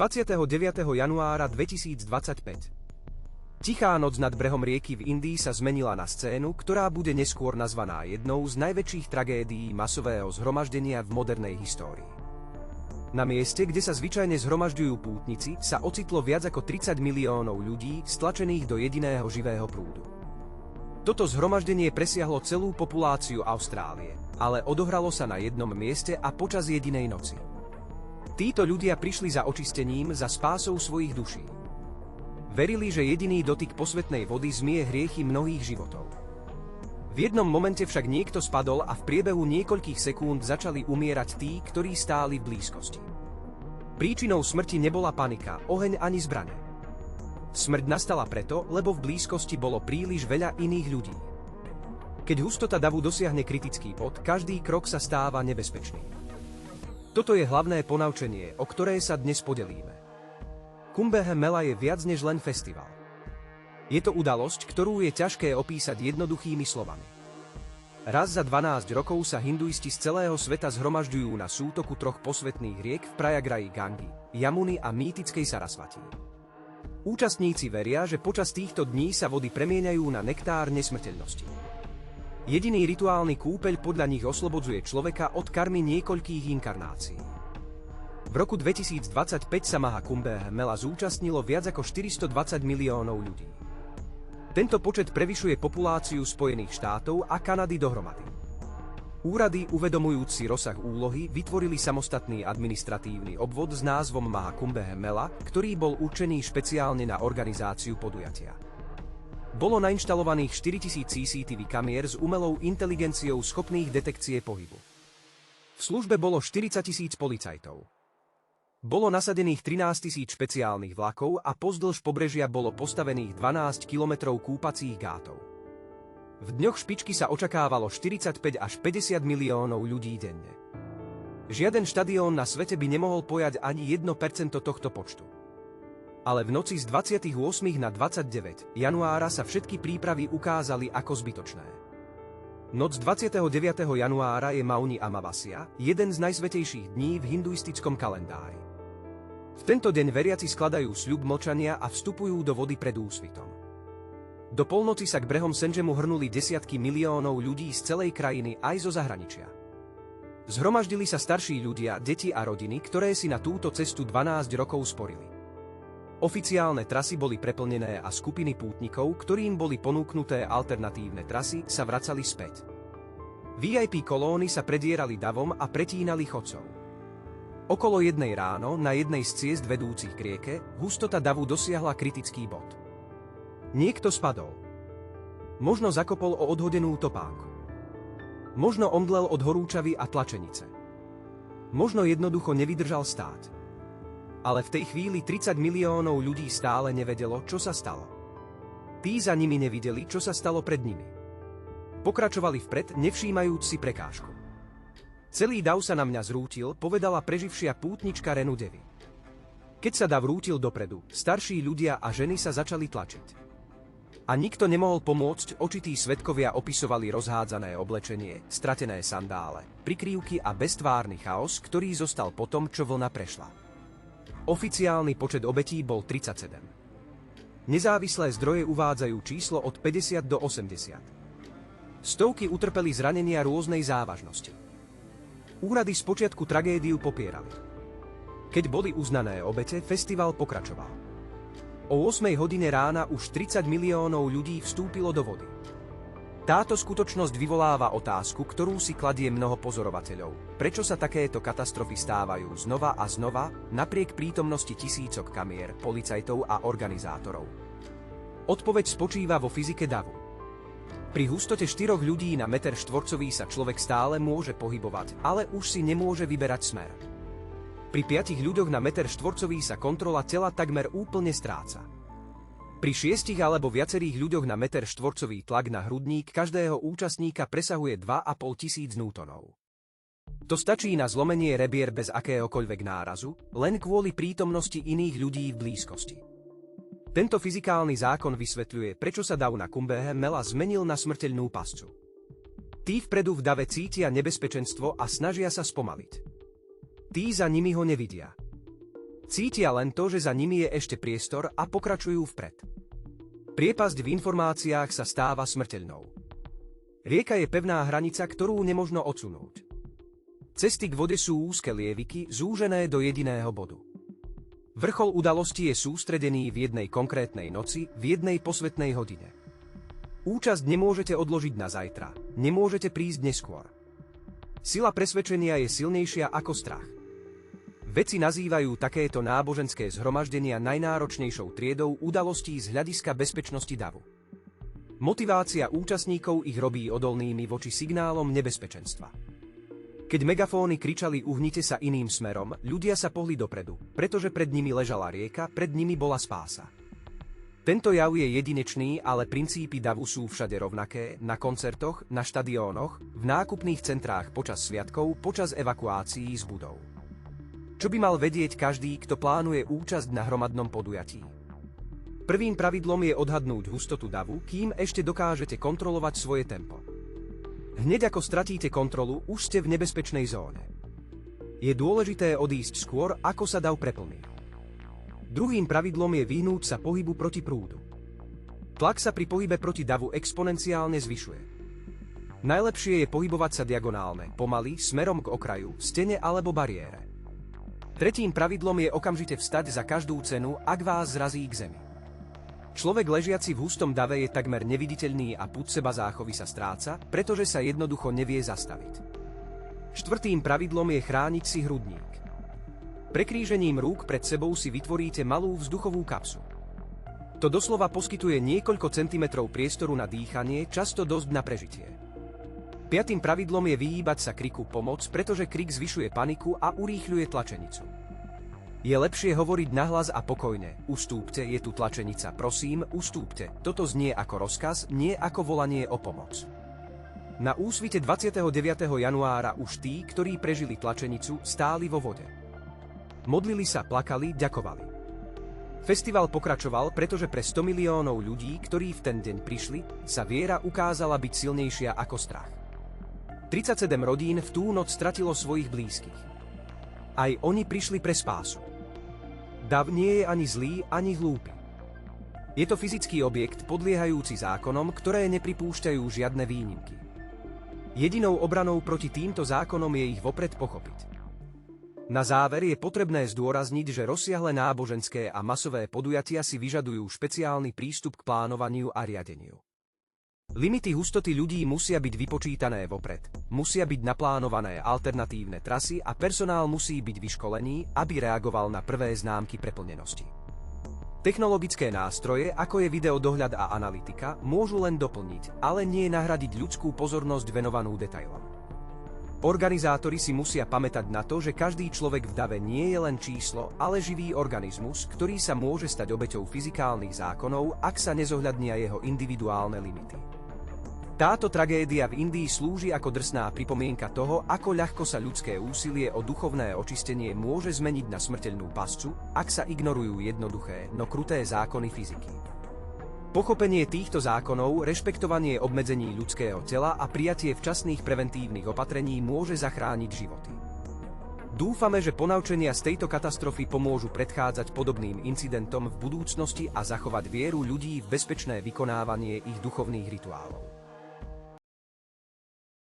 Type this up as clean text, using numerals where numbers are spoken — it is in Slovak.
29. januára 2025. Tichá noc nad brehom rieky v Indii sa zmenila na scénu, ktorá bude neskôr nazvaná jednou z najväčších tragédií masového zhromaždenia v modernej histórii. Na mieste, kde sa zvyčajne zhromažďujú pútnici, sa ocitlo viac ako 30 miliónov ľudí stlačených do jediného živého prúdu. Toto zhromaždenie presiahlo celú populáciu Austrálie, ale odohralo sa na jednom mieste a počas jedinej noci. Títo ľudia prišli za očistením, za spásou svojich duší. Verili, že jediný dotyk posvätnej vody zmie hriechy mnohých životov. V jednom momente však niekto spadol a v priebehu niekoľkých sekúnd začali umierať tí, ktorí stáli v blízkosti. Príčinou smrti nebola panika, oheň ani zbrane. Smrť nastala preto, lebo v blízkosti bolo príliš veľa iných ľudí. Keď hustota davu dosiahne kritický bod, každý krok sa stáva nebezpečný. Toto je hlavné ponaučenie, o ktoré sa dnes podelíme. Kumbh Mela je viac než len festival. Je to udalosť, ktorú je ťažké opísať jednoduchými slovami. Raz za 12 rokov sa hinduisti z celého sveta zhromažďujú na sútoku troch posvätných riek v Prayagraji Gangy, Jamuny a mýtickej Sarasvati. Účastníci veria, že počas týchto dní sa vody premieňajú na nektár nesmrteľnosti. Jediný rituálny kúpeľ podľa nich oslobodzuje človeka od karmy niekoľkých inkarnácií. V roku 2025 sa Maha Kumbh Mela zúčastnilo viac ako 420 miliónov ľudí. Tento počet prevyšuje populáciu Spojených štátov a Kanady dohromady. Úrady, uvedomujúc si rozsah úlohy, vytvorili samostatný administratívny obvod s názvom Maha Kumbh Mela, ktorý bol určený špeciálne na organizáciu podujatia. Bolo nainštalovaných 4000 CCTV kamier s umelou inteligenciou schopných detekcie pohybu. V službe bolo 40 000 policajtov. Bolo nasadených 13 000 špeciálnych vlakov a pozdĺž pobrežia bolo postavených 12 kilometrov kúpacích gátov. V dňoch špičky sa očakávalo 45 až 50 miliónov ľudí denne. Žiaden štadión na svete by nemohol pojať ani 1% tohto počtu. Ale v noci z 28. na 29. januára sa všetky prípravy ukázali ako zbytočné. Noc 29. januára je Mauni Amavasya, jeden z najsvätejších dní v hinduistickom kalendári. V tento deň veriaci skladajú sľub mlčania a vstupujú do vody pred úsvitom. Do polnoci sa k brehom Senžemu hrnuli desiatky miliónov ľudí z celej krajiny aj zo zahraničia. Zhromaždili sa starší ľudia, deti a rodiny, ktoré si na túto cestu 12 rokov sporili. Oficiálne trasy boli preplnené a skupiny pútnikov, ktorým boli ponúknuté alternatívne trasy, sa vracali späť. VIP kolóny sa predierali davom a pretínali chodcov. Okolo 1 ráno na jednej z ciest vedúcich k rieke hustota davu dosiahla kritický bod. Niekto spadol. Možno zakopol o odhodenú topánku. Možno omdlel od horúčavy a tlačenice. Možno jednoducho nevydržal stáť. Ale v tej chvíli 30 miliónov ľudí stále nevedelo, čo sa stalo. Tí za nimi nevideli, čo sa stalo pred nimi. Pokračovali vpred, nevšímajúc si prekážku. Celý dav sa na mňa zrútil, povedala preživšia pútnička Renu Devi. Keď sa dav rútil dopredu, starší ľudia a ženy sa začali tlačiť. A nikto nemohol pomôcť, očití svedkovia opisovali rozhádzané oblečenie, stratené sandále, prikrývky a beztvárny chaos, ktorý zostal po tom, čo vlna prešla. Oficiálny počet obetí bol 37. Nezávislé zdroje uvádzajú číslo od 50 do 80. Stovky utrpeli zranenia rôznej závažnosti. Úrady spočiatku tragédiu popierali. Keď boli uznané obete, festival pokračoval. O 8 hodine rána už 30 miliónov ľudí vstúpilo do vody. Táto skutočnosť vyvoláva otázku, ktorú si kladie mnoho pozorovateľov. Prečo sa takéto katastrofy stávajú znova a znova, napriek prítomnosti tisícok kamier, policajtov a organizátorov? Odpoveď spočíva vo fyzike davu. Pri hustote 4 ľudí na meter štvorcový sa človek stále môže pohybovať, ale už si nemôže vyberať smer. Pri 5 ľuďoch na meter štvorcový sa kontrola tela takmer úplne stráca. Pri 6 alebo viacerých ľuďoch na meter štvorcový tlak na hrudník každého účastníka presahuje 2500 newtonov. To stačí na zlomenie rebier bez akéhokoľvek nárazu, len kvôli prítomnosti iných ľudí v blízkosti. Tento fyzikálny zákon vysvetľuje, prečo sa dav na Kumbh Mela zmenil na smrteľnú pascu. Tí vpredu v dave cítia nebezpečenstvo a snažia sa spomaliť. Tí za nimi ho nevidia. Cítia len to, že za nimi je ešte priestor a pokračujú vpred. Priepasť v informáciách sa stáva smrteľnou. Rieka je pevná hranica, ktorú nemožno odsunúť. Cesty k vode sú úzke lieviky, zúžené do jediného bodu. Vrchol udalosti je sústredený v jednej konkrétnej noci, v jednej posvetnej hodine. Účasť nemôžete odložiť na zajtra, nemôžete prísť neskôr. Sila presvedčenia je silnejšia ako strach. Vedci nazývajú takéto náboženské zhromaždenia najnáročnejšou triedou udalostí z hľadiska bezpečnosti davu. Motivácia účastníkov ich robí odolnými voči signálom nebezpečenstva. Keď megafóny kričali uhnite sa iným smerom, ľudia sa pohli dopredu, pretože pred nimi ležala rieka, pred nimi bola spása. Tento jav je jedinečný, ale princípy davu sú všade rovnaké, na koncertoch, na štadiónoch, v nákupných centrách počas sviatkov, počas evakuácií z budov. Čo by mal vedieť každý, kto plánuje účasť na hromadnom podujatí? Prvým pravidlom je odhadnúť hustotu davu, kým ešte dokážete kontrolovať svoje tempo. Hneď ako stratíte kontrolu, už ste v nebezpečnej zóne. Je dôležité odísť skôr, ako sa dav preplní. Druhým pravidlom je vyhnúť sa pohybu proti prúdu. Tlak sa pri pohybe proti davu exponenciálne zvyšuje. Najlepšie je pohybovať sa diagonálne, pomaly, smerom k okraju, stene alebo bariére. Tretím pravidlom je okamžite vstať za každú cenu, ak vás zrazí k zemi. Človek ležiaci v hustom dave je takmer neviditeľný a pud seba záchovy sa stráca, pretože sa jednoducho nevie zastaviť. Štvrtým pravidlom je chrániť si hrudník. Prekrížením rúk pred sebou si vytvoríte malú vzduchovú kapsu. To doslova poskytuje niekoľko centimetrov priestoru na dýchanie, často dosť na prežitie. Piatým pravidlom je vyhýbať sa kriku pomoc, pretože krik zvyšuje paniku a urýchľuje tlačenicu. Je lepšie hovoriť nahlas a pokojne. Ustúpte, je tu tlačenica, prosím, ustúpte. Toto znie ako rozkaz, nie ako volanie o pomoc. Na úsvite 29. januára už tí, ktorí prežili tlačenicu, stáli vo vode. Modlili sa, plakali, ďakovali. Festival pokračoval, pretože pre 100 miliónov ľudí, ktorí v ten deň prišli, sa viera ukázala byť silnejšia ako strach. 37 rodín v tú noc stratilo svojich blízkych. Aj oni prišli pre spásu. Dav nie je ani zlý, ani hlúpy. Je to fyzický objekt podliehajúci zákonom, ktoré nepripúšťajú žiadne výnimky. Jedinou obranou proti týmto zákonom je ich vopred pochopiť. Na záver je potrebné zdôrazniť, že rozsiahle náboženské a masové podujatia si vyžadujú špeciálny prístup k plánovaniu a riadeniu. Limity hustoty ľudí musia byť vypočítané vopred, musia byť naplánované alternatívne trasy a personál musí byť vyškolený, aby reagoval na prvé známky preplnenosti. Technologické nástroje, ako je videodohľad a analytika, môžu len doplniť, ale nie nahradiť ľudskú pozornosť venovanú detailom. Organizátori si musia pamätať na to, že každý človek v dave nie je len číslo, ale živý organizmus, ktorý sa môže stať obeťou fyzikálnych zákonov, ak sa nezohľadnia jeho individuálne limity. Táto tragédia v Indii slúži ako drsná pripomienka toho, ako ľahko sa ľudské úsilie o duchovné očistenie môže zmeniť na smrteľnú pascu, ak sa ignorujú jednoduché, no kruté zákony fyziky. Pochopenie týchto zákonov, rešpektovanie obmedzení ľudského tela a prijatie včasných preventívnych opatrení môže zachrániť životy. Dúfame, že ponaučenia z tejto katastrofy pomôžu predchádzať podobným incidentom v budúcnosti a zachovať vieru ľudí v bezpečné vykonávanie ich duchovných rituálov.